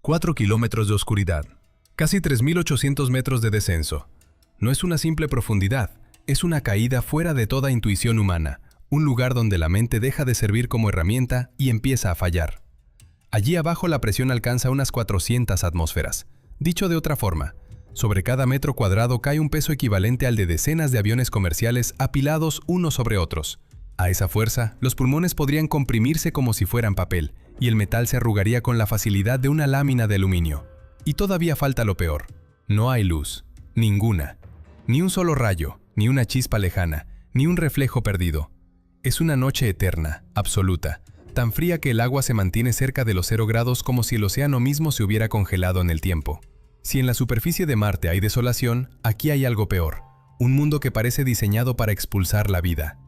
4 kilómetros de oscuridad, casi 3.800 metros de descenso. No es una simple profundidad, es una caída fuera de toda intuición humana, un lugar donde la mente deja de servir como herramienta y empieza a fallar. Allí abajo la presión alcanza unas 400 atmósferas. Dicho de otra forma, sobre cada metro cuadrado cae un peso equivalente al de decenas de aviones comerciales apilados unos sobre otros. A esa fuerza, los pulmones podrían comprimirse como si fueran papel, y el metal se arrugaría con la facilidad de una lámina de aluminio. Y todavía falta lo peor. No hay luz. Ninguna. Ni un solo rayo, ni una chispa lejana, ni un reflejo perdido. Es una noche eterna, absoluta, tan fría que el agua se mantiene cerca de los 0 grados como si el océano mismo se hubiera congelado en el tiempo. Si en la superficie de Marte hay desolación, aquí hay algo peor. Un mundo que parece diseñado para expulsar la vida.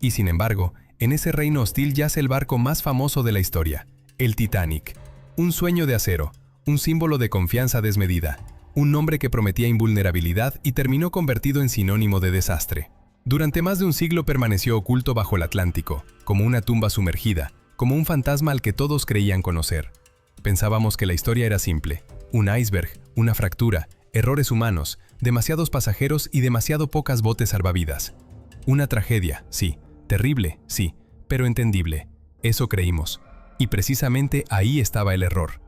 Y sin embargo, en ese reino hostil yace el barco más famoso de la historia, el Titanic. Un sueño de acero, un símbolo de confianza desmedida, un nombre que prometía invulnerabilidad y terminó convertido en sinónimo de desastre. Durante más de un siglo permaneció oculto bajo el Atlántico, como una tumba sumergida, como un fantasma al que todos creían conocer. Pensábamos que la historia era simple, un iceberg, una fractura, errores humanos, demasiados pasajeros y demasiado pocas botes salvavidas. Una tragedia, sí. Terrible, sí, pero entendible. Eso creímos. Y precisamente ahí estaba el error.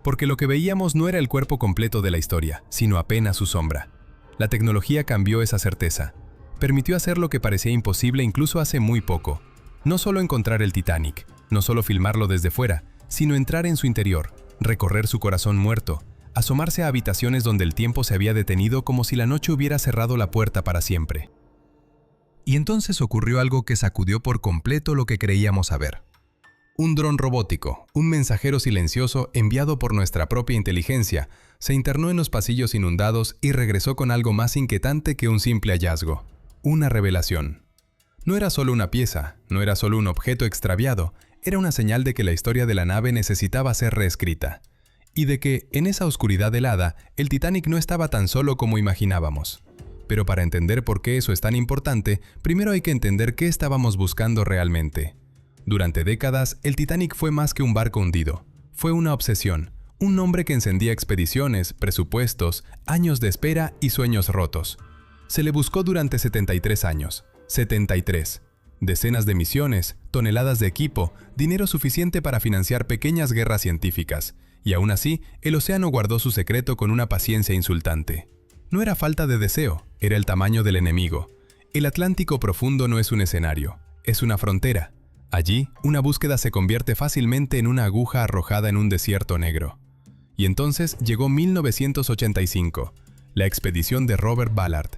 Porque lo que veíamos no era el cuerpo completo de la historia, sino apenas su sombra. La tecnología cambió esa certeza. Permitió hacer lo que parecía imposible incluso hace muy poco. No solo encontrar el Titanic, no solo filmarlo desde fuera, sino entrar en su interior, recorrer su corazón muerto, asomarse a habitaciones donde el tiempo se había detenido como si la noche hubiera cerrado la puerta para siempre. Y entonces ocurrió algo que sacudió por completo lo que creíamos saber. Un dron robótico, un mensajero silencioso enviado por nuestra propia inteligencia, se internó en los pasillos inundados y regresó con algo más inquietante que un simple hallazgo. Una revelación. No era solo una pieza, no era solo un objeto extraviado, era una señal de que la historia de la nave necesitaba ser reescrita. Y de que, en esa oscuridad helada, el Titanic no estaba tan solo como imaginábamos. Pero para entender por qué eso es tan importante, primero hay que entender qué estábamos buscando realmente. Durante décadas, el Titanic fue más que un barco hundido. Fue una obsesión, un nombre que encendía expediciones, presupuestos, años de espera y sueños rotos. Se le buscó durante 73 años. 73. Decenas de misiones, toneladas de equipo, dinero suficiente para financiar pequeñas guerras científicas. Y aún así, el océano guardó su secreto con una paciencia insultante. No era falta de deseo, era el tamaño del enemigo. El Atlántico profundo no es un escenario, es una frontera. Allí, una búsqueda se convierte fácilmente en una aguja arrojada en un desierto negro. Y entonces llegó 1985, la expedición de Robert Ballard.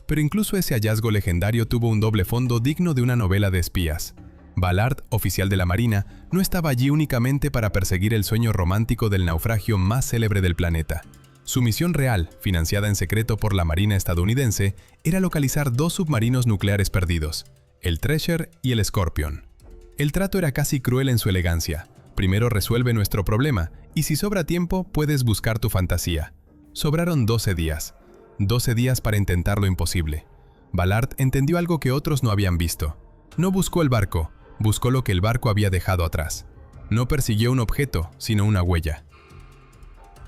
Pero incluso ese hallazgo legendario tuvo un doble fondo digno de una novela de espías. Ballard, oficial de la Marina, no estaba allí únicamente para perseguir el sueño romántico del naufragio más célebre del planeta. Su misión real, financiada en secreto por la Marina estadounidense, era localizar 2 submarinos nucleares perdidos, el Treasure y el Scorpion. El trato era casi cruel en su elegancia. Primero resuelve nuestro problema, y si sobra tiempo, puedes buscar tu fantasía. Sobraron 12 días. 12 días para intentar lo imposible. Ballard entendió algo que otros no habían visto. No buscó el barco, buscó lo que el barco había dejado atrás. No persiguió un objeto, sino una huella.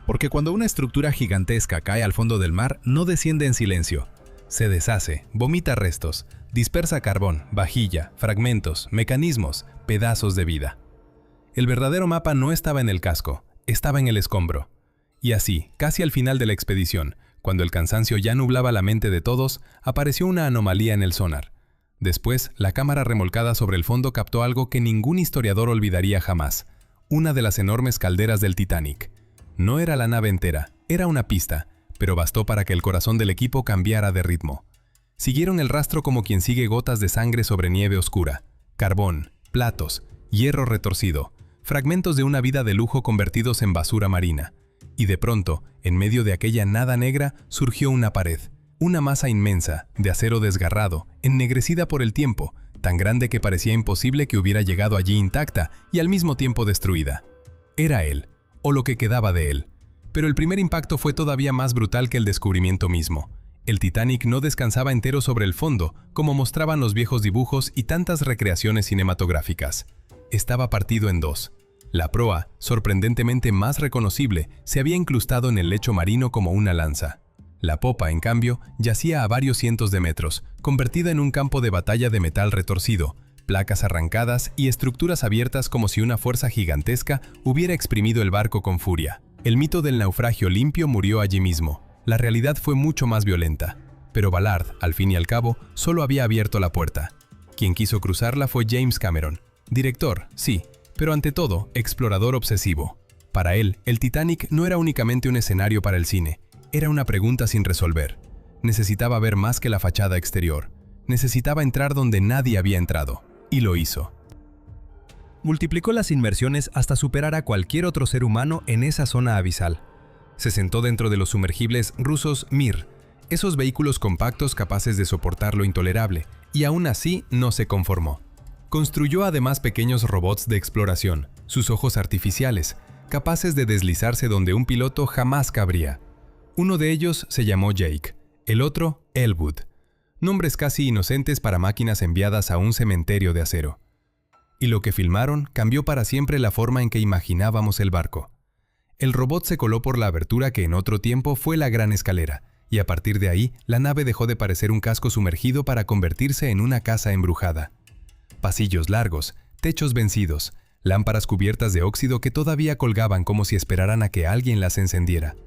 Porque cuando una estructura gigantesca cae al fondo del mar, no desciende en silencio. Se deshace, vomita restos, dispersa carbón, vajilla, fragmentos, mecanismos, pedazos de vida. El verdadero mapa no estaba en el casco, estaba en el escombro. Y así, casi al final de la expedición, cuando el cansancio ya nublaba la mente de todos, apareció una anomalía en el sonar. Después, la cámara remolcada sobre el fondo captó algo que ningún historiador olvidaría jamás. Una de las enormes calderas del Titanic. No era la nave entera, era una pista, pero bastó para que el corazón del equipo cambiara de ritmo. Siguieron el rastro como quien sigue gotas de sangre sobre nieve oscura. Carbón, platos, hierro retorcido, fragmentos de una vida de lujo convertidos en basura marina. Y de pronto, en medio de aquella nada negra, surgió una pared. Una masa inmensa, de acero desgarrado, ennegrecida por el tiempo, tan grande que parecía imposible que hubiera llegado allí intacta y al mismo tiempo destruida. Era él, o lo que quedaba de él. Pero el primer impacto fue todavía más brutal que el descubrimiento mismo. El Titanic no descansaba entero sobre el fondo, como mostraban los viejos dibujos y tantas recreaciones cinematográficas. Estaba partido en 2. La proa, sorprendentemente más reconocible, se había incrustado en el lecho marino como una lanza. La popa, en cambio, yacía a varios cientos de metros, convertida en un campo de batalla de metal retorcido, placas arrancadas y estructuras abiertas como si una fuerza gigantesca hubiera exprimido el barco con furia. El mito del naufragio limpio murió allí mismo. La realidad fue mucho más violenta. Pero Ballard, al fin y al cabo, solo había abierto la puerta. Quien quiso cruzarla fue James Cameron. Director, sí, pero ante todo, explorador obsesivo. Para él, el Titanic no era únicamente un escenario para el cine, era una pregunta sin resolver. Necesitaba ver más que la fachada exterior. Necesitaba entrar donde nadie había entrado. Y lo hizo. Multiplicó las inmersiones hasta superar a cualquier otro ser humano en esa zona abisal. Se sentó dentro de los sumergibles rusos Mir, esos vehículos compactos capaces de soportar lo intolerable, y aún así no se conformó. Construyó además pequeños robots de exploración, sus ojos artificiales, capaces de deslizarse donde un piloto jamás cabría. Uno de ellos se llamó Jake, el otro Elwood. Nombres casi inocentes para máquinas enviadas a un cementerio de acero. Y lo que filmaron cambió para siempre la forma en que imaginábamos el barco. El robot se coló por la abertura que en otro tiempo fue la gran escalera, y a partir de ahí la nave dejó de parecer un casco sumergido para convertirse en una casa embrujada. Pasillos largos, techos vencidos, lámparas cubiertas de óxido que todavía colgaban como si esperaran a que alguien las encendiera.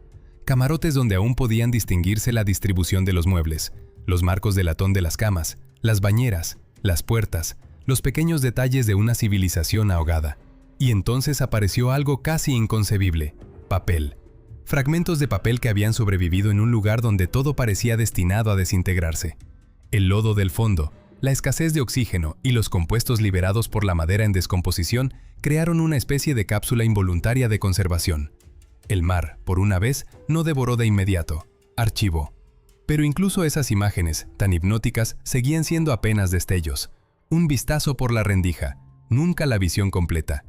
Camarotes donde aún podían distinguirse la distribución de los muebles, los marcos de latón de las camas, las bañeras, las puertas, los pequeños detalles de una civilización ahogada. Y entonces apareció algo casi inconcebible: papel. Fragmentos de papel que habían sobrevivido en un lugar donde todo parecía destinado a desintegrarse. El lodo del fondo, la escasez de oxígeno y los compuestos liberados por la madera en descomposición crearon una especie de cápsula involuntaria de conservación. El mar, por una vez, no devoró de inmediato, archivó. Pero incluso esas imágenes, tan hipnóticas, seguían siendo apenas destellos. Un vistazo por la rendija, nunca la visión completa.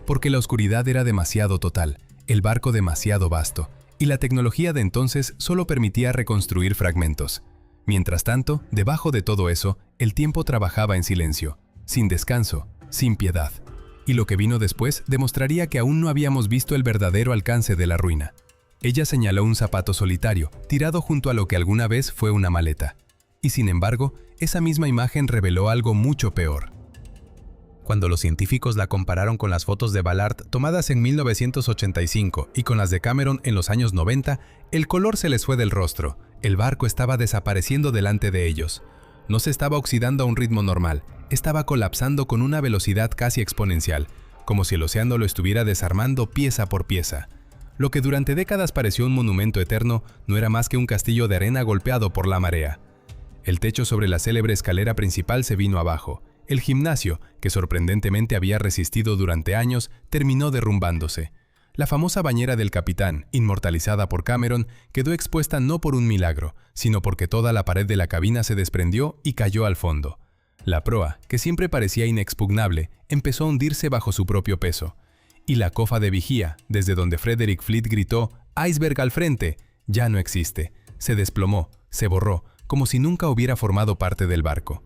Porque la oscuridad era demasiado total, el barco demasiado vasto, y la tecnología de entonces solo permitía reconstruir fragmentos. Mientras tanto, debajo de todo eso, el tiempo trabajaba en silencio, sin descanso, sin piedad. Y lo que vino después demostraría que aún no habíamos visto el verdadero alcance de la ruina. Ella señaló un zapato solitario, tirado junto a lo que alguna vez fue una maleta. Y sin embargo, esa misma imagen reveló algo mucho peor. Cuando los científicos la compararon con las fotos de Ballard tomadas en 1985 y con las de Cameron en los años 90, el color se les fue del rostro. El barco estaba desapareciendo delante de ellos. No se estaba oxidando a un ritmo normal, estaba colapsando con una velocidad casi exponencial, como si el océano lo estuviera desarmando pieza por pieza. Lo que durante décadas pareció un monumento eterno no era más que un castillo de arena golpeado por la marea. El techo sobre la célebre escalera principal se vino abajo. El gimnasio, que sorprendentemente había resistido durante años, terminó derrumbándose. La famosa bañera del capitán, inmortalizada por Cameron, quedó expuesta no por un milagro, sino porque toda la pared de la cabina se desprendió y cayó al fondo. La proa, que siempre parecía inexpugnable, empezó a hundirse bajo su propio peso. Y la cofa de vigía, desde donde Frederick Fleet gritó «¡Iceberg al frente!», ya no existe. Se desplomó, se borró, como si nunca hubiera formado parte del barco.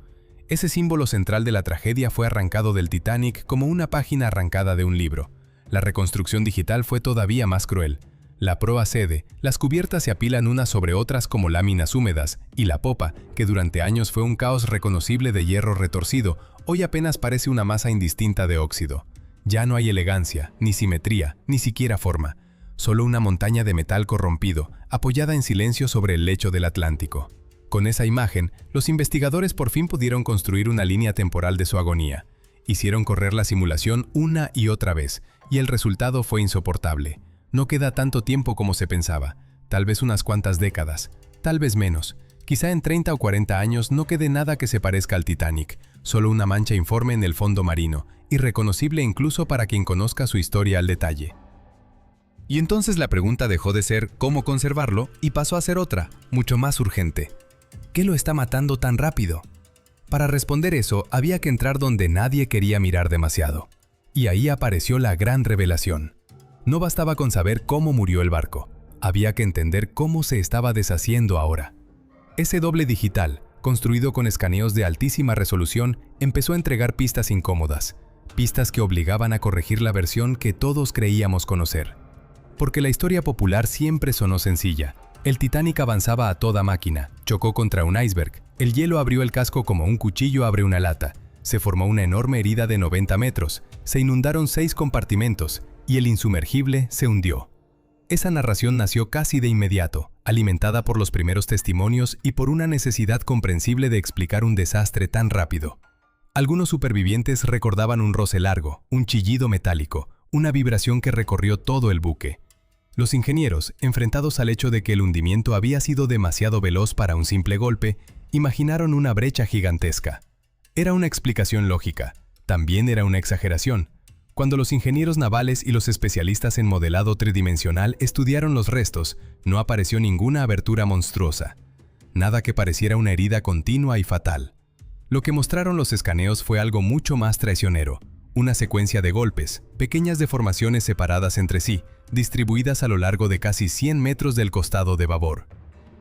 Ese símbolo central de la tragedia fue arrancado del Titanic como una página arrancada de un libro. La reconstrucción digital fue todavía más cruel. La proa cede, las cubiertas se apilan unas sobre otras como láminas húmedas, y la popa, que durante años fue un caos reconocible de hierro retorcido, hoy apenas parece una masa indistinta de óxido. Ya no hay elegancia, ni simetría, ni siquiera forma. Solo una montaña de metal corrompido, apoyada en silencio sobre el lecho del Atlántico. Con esa imagen, los investigadores por fin pudieron construir una línea temporal de su agonía. Hicieron correr la simulación una y otra vez, y el resultado fue insoportable. No queda tanto tiempo como se pensaba, tal vez unas cuantas décadas, tal vez menos. Quizá en 30 o 40 años no quede nada que se parezca al Titanic, solo una mancha informe en el fondo marino, irreconocible incluso para quien conozca su historia al detalle. Y entonces la pregunta dejó de ser cómo conservarlo y pasó a ser otra, mucho más urgente. ¿Qué lo está matando tan rápido? Para responder eso, había que entrar donde nadie quería mirar demasiado. Y ahí apareció la gran revelación. No bastaba con saber cómo murió el barco. Había que entender cómo se estaba deshaciendo ahora. Ese doble digital, construido con escaneos de altísima resolución, empezó a entregar pistas incómodas. pistas que obligaban a corregir la versión que todos creíamos conocer. Porque la historia popular siempre sonó sencilla. El Titanic avanzaba a toda máquina, chocó contra un iceberg, el hielo abrió el casco como un cuchillo abre una lata, se formó una enorme herida de 90 metros, se inundaron 6 compartimentos y el insumergible se hundió. Esa narración nació casi de inmediato, alimentada por los primeros testimonios y por una necesidad comprensible de explicar un desastre tan rápido. Algunos supervivientes recordaban un roce largo, un chillido metálico, una vibración que recorrió todo el buque. Los ingenieros, enfrentados al hecho de que el hundimiento había sido demasiado veloz para un simple golpe, imaginaron una brecha gigantesca. Era una explicación lógica, también era una exageración. Cuando los ingenieros navales y los especialistas en modelado tridimensional estudiaron los restos, no apareció ninguna abertura monstruosa. Nada que pareciera una herida continua y fatal. Lo que mostraron los escaneos fue algo mucho más traicionero. Una secuencia de golpes, pequeñas deformaciones separadas entre sí, distribuidas a lo largo de casi 100 metros del costado de babor.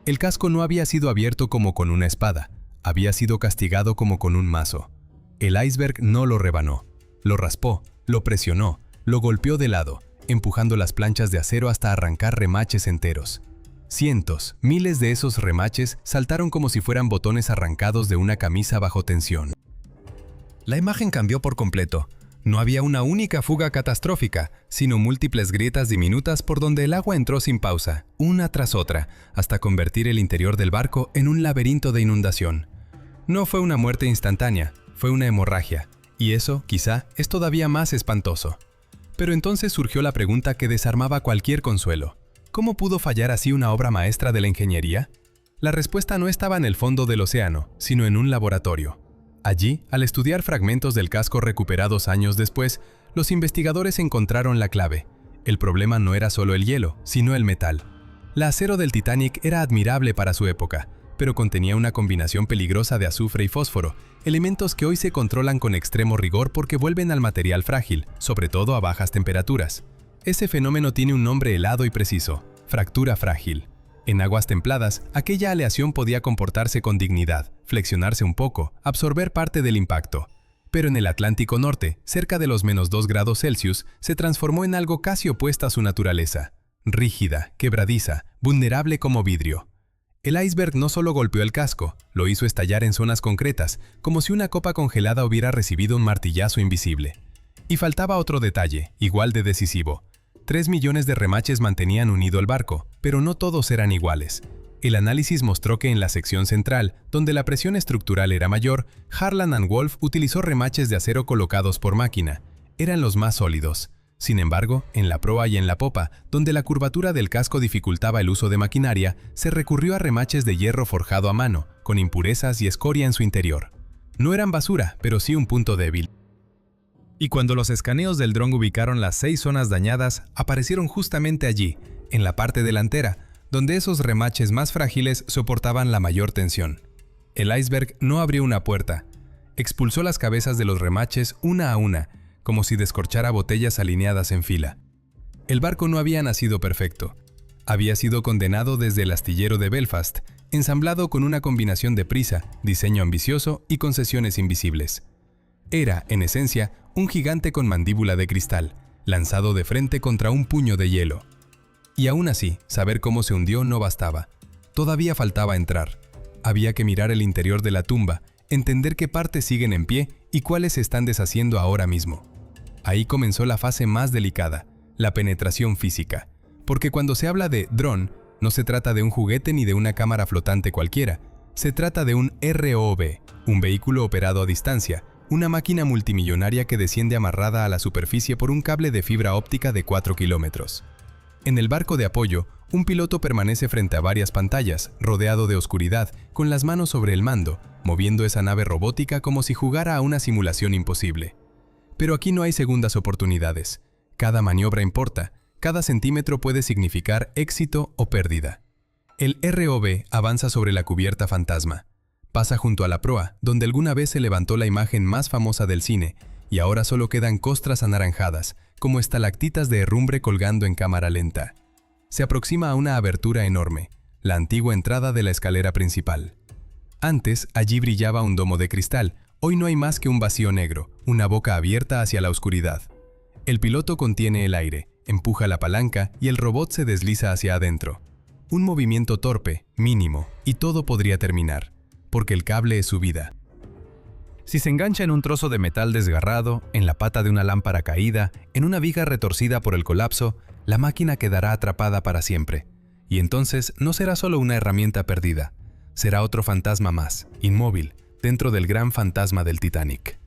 El casco no había sido abierto como con una espada, había sido castigado como con un mazo. El iceberg no lo rebanó, lo raspó, lo presionó, lo golpeó de lado, empujando las planchas de acero hasta arrancar remaches enteros. Cientos, miles de esos remaches saltaron como si fueran botones arrancados de una camisa bajo tensión. La imagen cambió por completo. No había una única fuga catastrófica, sino múltiples grietas diminutas por donde el agua entró sin pausa, una tras otra, hasta convertir el interior del barco en un laberinto de inundación. No fue una muerte instantánea, fue una hemorragia, y eso, quizá, es todavía más espantoso. Pero entonces surgió la pregunta que desarmaba cualquier consuelo. ¿Cómo pudo fallar así una obra maestra de la ingeniería? La respuesta no estaba en el fondo del océano, sino en un laboratorio. Allí, al estudiar fragmentos del casco recuperados años después, los investigadores encontraron la clave. El problema no era solo el hielo, sino el metal. El acero del Titanic era admirable para su época, pero contenía una combinación peligrosa de azufre y fósforo, elementos que hoy se controlan con extremo rigor porque vuelven al material frágil, sobre todo a bajas temperaturas. Ese fenómeno tiene un nombre helado y preciso: fractura frágil. En aguas templadas, aquella aleación podía comportarse con dignidad, flexionarse un poco, absorber parte del impacto. Pero en el Atlántico Norte, cerca de los -2 grados Celsius, se transformó en algo casi opuesto a su naturaleza. Rígida, quebradiza, vulnerable como vidrio. El iceberg no solo golpeó el casco, lo hizo estallar en zonas concretas, como si una copa congelada hubiera recibido un martillazo invisible. Y faltaba otro detalle, igual de decisivo. 3 millones de remaches mantenían unido el barco, pero no todos eran iguales. El análisis mostró que en la sección central, donde la presión estructural era mayor, Harland & Wolff utilizó remaches de acero colocados por máquina. Eran los más sólidos. Sin embargo, en la proa y en la popa, donde la curvatura del casco dificultaba el uso de maquinaria, se recurrió a remaches de hierro forjado a mano, con impurezas y escoria en su interior. No eran basura, pero sí un punto débil. Y cuando los escaneos del dron ubicaron las 6 zonas dañadas, aparecieron justamente allí, en la parte delantera, donde esos remaches más frágiles soportaban la mayor tensión. El iceberg no abrió una puerta. Expulsó las cabezas de los remaches una a una, como si descorchara botellas alineadas en fila. El barco no había nacido perfecto. Había sido condenado desde el astillero de Belfast, ensamblado con una combinación de prisa, diseño ambicioso y concesiones invisibles. Era, en esencia, un gigante con mandíbula de cristal, lanzado de frente contra un puño de hielo. Y aún así, saber cómo se hundió no bastaba. Todavía faltaba entrar. Había que mirar el interior de la tumba, entender qué partes siguen en pie y cuáles se están deshaciendo ahora mismo. Ahí comenzó la fase más delicada, la penetración física. Porque cuando se habla de dron, no se trata de un juguete ni de una cámara flotante cualquiera. Se trata de un ROV, un vehículo operado a distancia, una máquina multimillonaria que desciende amarrada a la superficie por un cable de fibra óptica de 4 kilómetros. En el barco de apoyo, un piloto permanece frente a varias pantallas, rodeado de oscuridad, con las manos sobre el mando, moviendo esa nave robótica como si jugara a una simulación imposible. Pero aquí no hay segundas oportunidades. Cada maniobra importa, cada centímetro puede significar éxito o pérdida. El ROV avanza sobre la cubierta fantasma. Pasa junto a la proa, donde alguna vez se levantó la imagen más famosa del cine, y ahora solo quedan costras anaranjadas, como estalactitas de herrumbre colgando en cámara lenta. Se aproxima a una abertura enorme, la antigua entrada de la escalera principal. Antes, allí brillaba un domo de cristal, Hoy no hay más que un vacío negro, una boca abierta hacia la oscuridad. El piloto contiene el aire, empuja la palanca y el robot se desliza hacia adentro. Un movimiento torpe, mínimo, y todo podría terminar, porque el cable es su vida. Si se engancha en un trozo de metal desgarrado, en la pata de una lámpara caída, en una viga retorcida por el colapso, la máquina quedará atrapada para siempre. Y entonces no será solo una herramienta perdida, será otro fantasma más, inmóvil, dentro del gran fantasma del Titanic.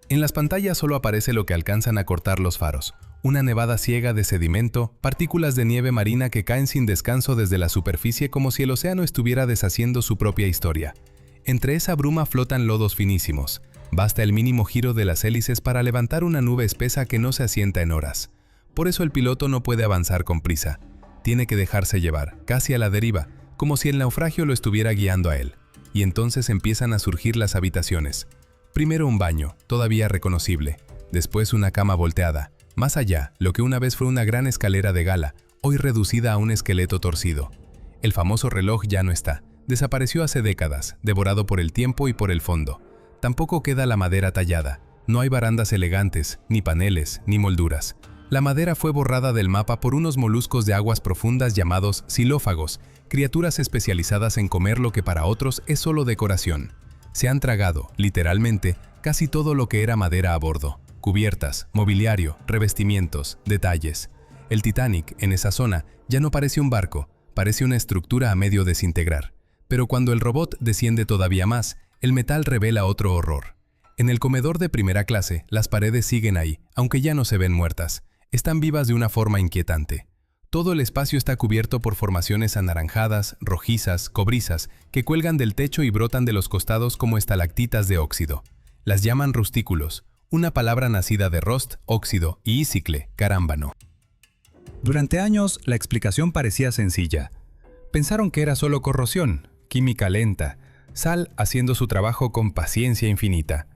En las pantallas solo aparece lo que alcanzan a cortar los faros, una nevada ciega de sedimento, partículas de nieve marina que caen sin descanso desde la superficie como si el océano estuviera deshaciendo su propia historia. Entre esa bruma flotan lodos finísimos. Basta el mínimo giro de las hélices para levantar una nube espesa que no se asienta en horas. Por eso el piloto no puede avanzar con prisa. Tiene que dejarse llevar, casi a la deriva, como si el naufragio lo estuviera guiando a él. Y entonces empiezan a surgir las habitaciones. Primero un baño, todavía reconocible. Después una cama volteada. Más allá, lo que una vez fue una gran escalera de gala, hoy reducida a un esqueleto torcido. El famoso reloj ya no está. Desapareció hace décadas, devorado por el tiempo y por el fondo. Tampoco queda la madera tallada. No hay barandas elegantes, ni paneles, ni molduras. La madera fue borrada del mapa por unos moluscos de aguas profundas llamados xilófagos, criaturas especializadas en comer lo que para otros es solo decoración. Se han tragado, literalmente, casi todo lo que era madera a bordo. Cubiertas, mobiliario, revestimientos, detalles. El Titanic, en esa zona, ya no parece un barco, parece una estructura a medio desintegrar. Pero cuando el robot desciende todavía más, el metal revela otro horror. En el comedor de primera clase, las paredes siguen ahí, aunque ya no se ven muertas. Están vivas de una forma inquietante. Todo el espacio está cubierto por formaciones anaranjadas, rojizas, cobrizas, que cuelgan del techo y brotan de los costados como estalactitas de óxido. Las llaman rustículos, una palabra nacida de rost, óxido, y ícicle, carámbano. Durante años, la explicación parecía sencilla. Pensaron que era solo corrosión, química lenta, sal haciendo su trabajo con paciencia infinita.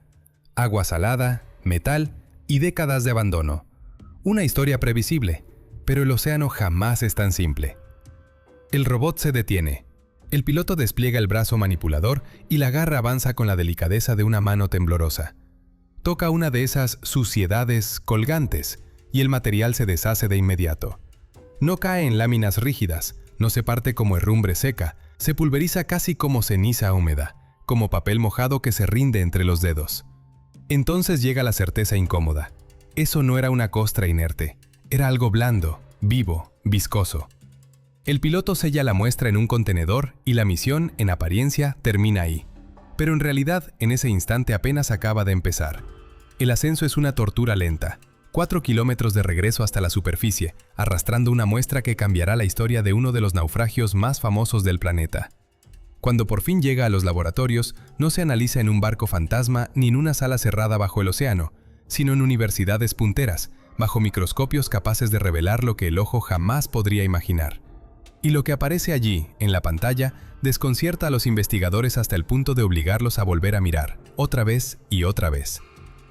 Agua salada, metal y décadas de abandono. Una historia previsible, pero el océano jamás es tan simple. El robot se detiene. El piloto despliega el brazo manipulador y la garra avanza con la delicadeza de una mano temblorosa. Toca una de esas suciedades colgantes y el material se deshace de inmediato. No cae en láminas rígidas, no se parte como herrumbre seca, se pulveriza casi como ceniza húmeda, como papel mojado que se rinde entre los dedos. Entonces llega la certeza incómoda. Eso no era una costra inerte, era algo blando, vivo, viscoso. El piloto sella la muestra en un contenedor y la misión, en apariencia, termina ahí. Pero en realidad, en ese instante apenas acaba de empezar. El ascenso es una tortura lenta. 4 kilómetros de regreso hasta la superficie, arrastrando una muestra que cambiará la historia de uno de los naufragios más famosos del planeta. Cuando por fin llega a los laboratorios, no se analiza en un barco fantasma ni en una sala cerrada bajo el océano, sino en universidades punteras, bajo microscopios capaces de revelar lo que el ojo jamás podría imaginar. Y lo que aparece allí, en la pantalla, desconcierta a los investigadores hasta el punto de obligarlos a volver a mirar, otra vez y otra vez.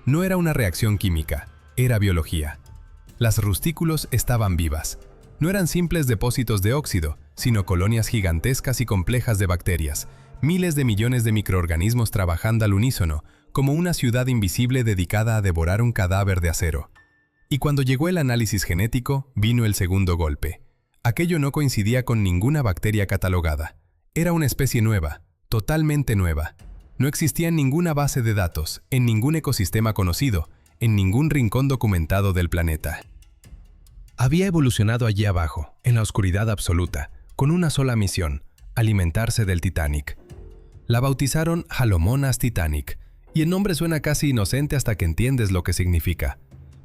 No era una reacción química, era biología. Las rustículos estaban vivas. No eran simples depósitos de óxido, sino colonias gigantescas y complejas de bacterias, miles de millones de microorganismos trabajando al unísono, como una ciudad invisible dedicada a devorar un cadáver de acero. Y cuando llegó el análisis genético, vino el segundo golpe. Aquello no coincidía con ninguna bacteria catalogada. Era una especie nueva, totalmente nueva. No existía en ninguna base de datos, en ningún ecosistema conocido, en ningún rincón documentado del planeta. Había evolucionado allí abajo, en la oscuridad absoluta, con una sola misión: alimentarse del Titanic. La bautizaron Halomonas Titanic, y el nombre suena casi inocente hasta que entiendes lo que significa.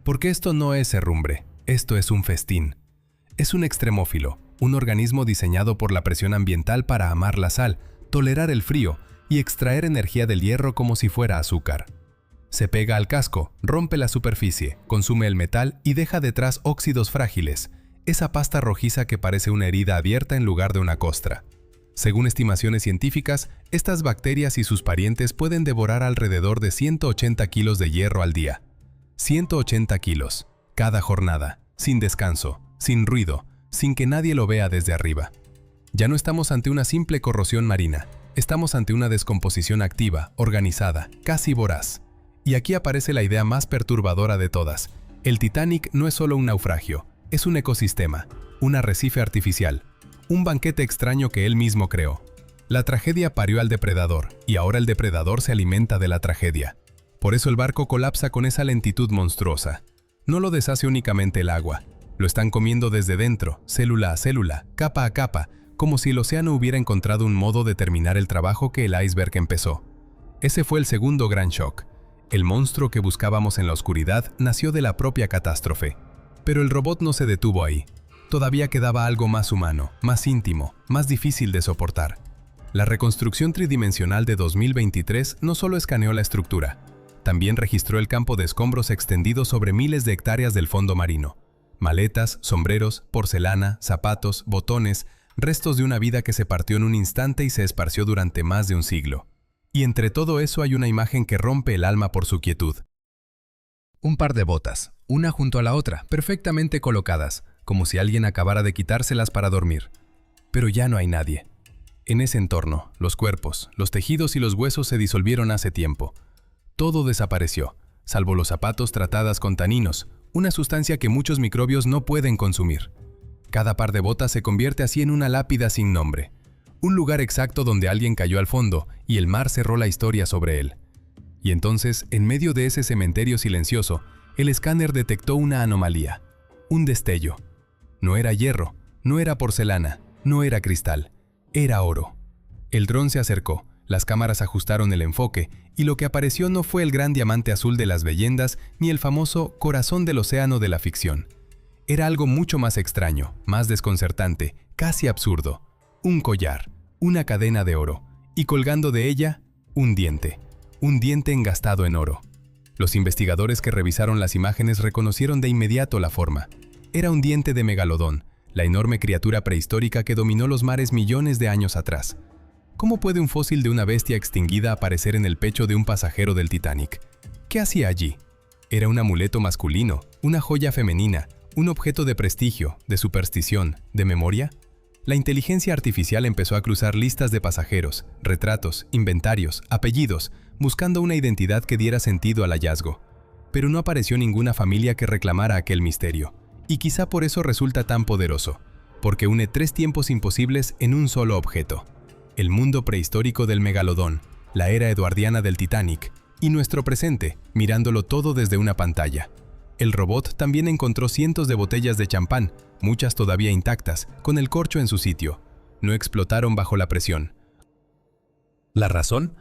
Porque esto no es herrumbre, esto es un festín. Es un extremófilo, un organismo diseñado por la presión ambiental para amar la sal, tolerar el frío y extraer energía del hierro como si fuera azúcar. Se pega al casco, rompe la superficie, consume el metal y deja detrás óxidos frágiles, esa pasta rojiza que parece una herida abierta en lugar de una costra. Según estimaciones científicas, estas bacterias y sus parientes pueden devorar alrededor de 180 kilos de hierro al día. 180 kilos, cada jornada, sin descanso, sin ruido, sin que nadie lo vea desde arriba. Ya no estamos ante una simple corrosión marina, Estamos ante una descomposición activa, organizada, casi voraz. Y aquí aparece la idea más perturbadora de todas. El Titanic no es solo un naufragio, es un ecosistema, un arrecife artificial, un banquete extraño que él mismo creó. La tragedia parió al depredador, y ahora el depredador se alimenta de la tragedia. Por eso el barco colapsa con esa lentitud monstruosa. No lo deshace únicamente el agua, lo están comiendo desde dentro, célula a célula, capa a capa, como si el océano hubiera encontrado un modo de terminar el trabajo que el iceberg empezó. Ese fue el segundo gran shock. El monstruo que buscábamos en la oscuridad nació de la propia catástrofe. Pero el robot no se detuvo ahí. Todavía quedaba algo más humano, más íntimo, más difícil de soportar. La reconstrucción tridimensional de 2023 no solo escaneó la estructura, también registró el campo de escombros extendido sobre miles de hectáreas del fondo marino. Maletas, sombreros, porcelana, zapatos, botones, restos de una vida que se partió en un instante y se esparció durante más de un siglo. Y entre todo eso hay una imagen que rompe el alma por su quietud. Un par de botas, una junto a la otra, perfectamente colocadas, como si alguien acabara de quitárselas para dormir. Pero ya no hay nadie. En ese entorno, los cuerpos, los tejidos y los huesos se disolvieron hace tiempo. Todo desapareció, salvo los zapatos tratadas con taninos, una sustancia que muchos microbios no pueden consumir. Cada par de botas se convierte así en una lápida sin nombre. Un lugar exacto donde alguien cayó al fondo y el mar cerró la historia sobre él. Y entonces, en medio de ese cementerio silencioso, el escáner detectó una anomalía, un destello. No era hierro, no era porcelana, no era cristal, era oro. El dron se acercó, las cámaras ajustaron el enfoque y lo que apareció no fue el gran diamante azul de las leyendas ni el famoso corazón del océano de la ficción. Era algo mucho más extraño, más desconcertante, casi absurdo. Un collar, una cadena de oro, y colgando de ella, un diente engastado en oro. Los investigadores que revisaron las imágenes reconocieron de inmediato la forma. Era un diente de megalodón, la enorme criatura prehistórica que dominó los mares millones de años atrás. ¿Cómo puede un fósil de una bestia extinguida aparecer en el pecho de un pasajero del Titanic? ¿Qué hacía allí? Era un amuleto masculino, una joya femenina, un objeto de prestigio, de superstición, de memoria. La inteligencia artificial empezó a cruzar listas de pasajeros, retratos, inventarios, apellidos, buscando una identidad que diera sentido al hallazgo. Pero no apareció ninguna familia que reclamara aquel misterio. Y quizá por eso resulta tan poderoso, porque une tres tiempos imposibles en un solo objeto. El mundo prehistórico del megalodón, la era eduardiana del Titanic, y nuestro presente, mirándolo todo desde una pantalla. El robot también encontró cientos de botellas de champán, muchas todavía intactas, con el corcho en su sitio. No explotaron bajo la presión. ¿La razón?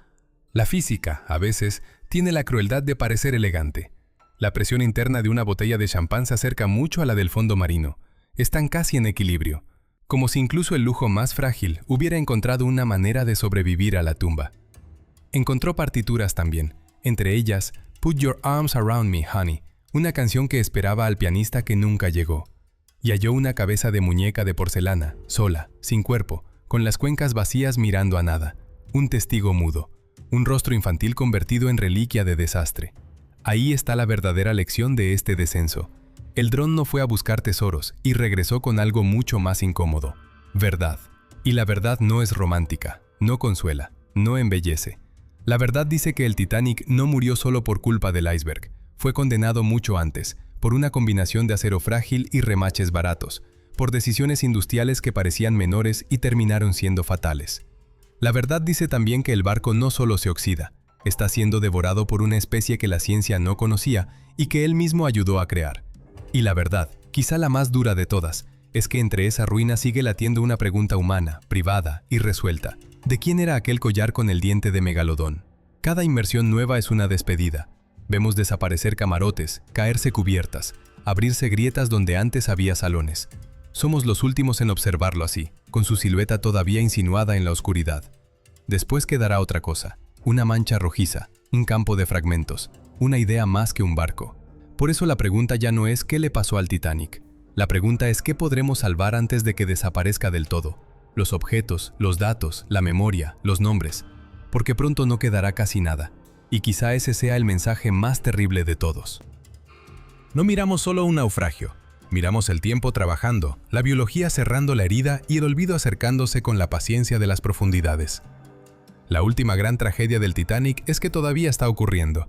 La física, a veces, tiene la crueldad de parecer elegante. La presión interna de una botella de champán se acerca mucho a la del fondo marino. Están casi en equilibrio, como si incluso el lujo más frágil hubiera encontrado una manera de sobrevivir a la tumba. Encontró partituras también, entre ellas Put Your Arms Around Me, Honey, una canción que esperaba al pianista que nunca llegó. Y halló una cabeza de muñeca de porcelana, sola, sin cuerpo, con las cuencas vacías mirando a nada, un testigo mudo, un rostro infantil convertido en reliquia de desastre. Ahí está la verdadera lección de este descenso. El dron no fue a buscar tesoros y regresó con algo mucho más incómodo: verdad. Y la verdad no es romántica, no consuela, no embellece. La verdad dice que el Titanic no murió solo por culpa del iceberg. Fue condenado mucho antes, por una combinación de acero frágil y remaches baratos, por decisiones industriales que parecían menores y terminaron siendo fatales. La verdad dice también que el barco no solo se oxida, está siendo devorado por una especie que la ciencia no conocía y que él mismo ayudó a crear. Y la verdad, quizá la más dura de todas, es que entre esa ruina sigue latiendo una pregunta humana, privada, irresuelta. ¿De quién era aquel collar con el diente de megalodón? Cada inmersión nueva es una despedida. Vemos desaparecer camarotes, caerse cubiertas, abrirse grietas donde antes había salones. Somos los últimos en observarlo así, con su silueta todavía insinuada en la oscuridad. Después quedará otra cosa, una mancha rojiza, un campo de fragmentos, una idea más que un barco. Por eso la pregunta ya no es ¿qué le pasó al Titanic? La pregunta es ¿qué podremos salvar antes de que desaparezca del todo? Los objetos, los datos, la memoria, los nombres. Porque pronto no quedará casi nada. Y quizá ese sea el mensaje más terrible de todos. No miramos solo un naufragio. Miramos el tiempo trabajando, la biología cerrando la herida y el olvido acercándose con la paciencia de las profundidades. La última gran tragedia del Titanic es que todavía está ocurriendo.